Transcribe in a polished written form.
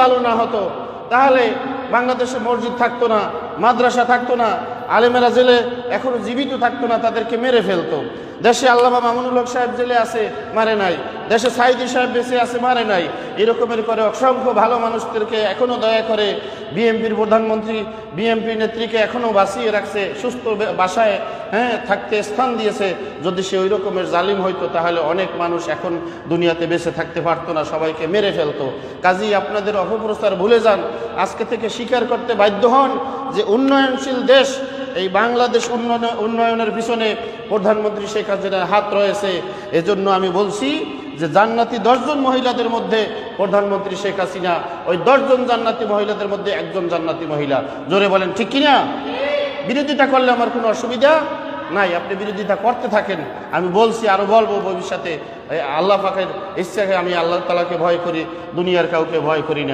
ভালো না হতো তাহলে বাংলাদেশে মসজিদ থাকতো না, মাদ্রাসা থাকতো না, আলেমেরা জেলে এখনো জীবিত থাকতো না, তাদেরকে মেরে ফেলতো। দেশে আল্লামা মামুনুল হক সাহেব জেলে আছে, মারে নাই। দেশে সাইদি সাহেব বেঁচে আছে, মারে নাই। এরকমের করে অসংখ্য ভালো মানুষদেরকে এখনো দয়া করে বিএনপির প্রধানমন্ত্রী, বিএনপি নেত্রীকে এখনো বাঁচিয়ে রাখছে, সুস্থ বাসায় থাকতে স্থান দিয়েছে। যদি সে ওই রকমের জালিম হইতো তাহলে অনেক মানুষ এখন দুনিয়াতে বেঁচে থাকতে পারতো না, সবাইকে মেরে ফেলতো। কাজেই আপনাদের অপপ্রচার ভুলে যান। আজকে থেকে স্বীকার করতে বাধ্য হন যে উন্নয়নশীল দেশ এই বাংলাদেশ উন্নয়নের পিছনে প্রধানমন্ত্রী শেখ হাসিনার হাত রয়েছে। এজন্য আমি বলছি যে জান্নাতি 10 জন মহিলাদের মধ্যে প্রধানমন্ত্রী শেখ হাসিনা, ওই 10 জন জান্নাতি মহিলাদের মধ্যে একজন জান্নাতি মহিলা। জোরে বলেন ঠিক কিনা? বিরোধিতা করলে আমার কোনো অসুবিধা নাই, আপনি বিরোধিতা করতে থাকেন। আমি বলছি, আরো বলবো ভবিষ্যতে। আল্লাহ পাকের ইচ্ছাকে আমি আল্লাহ তাআলাকে ভয় করি, দুনিয়ার কাউকে ভয় করি না।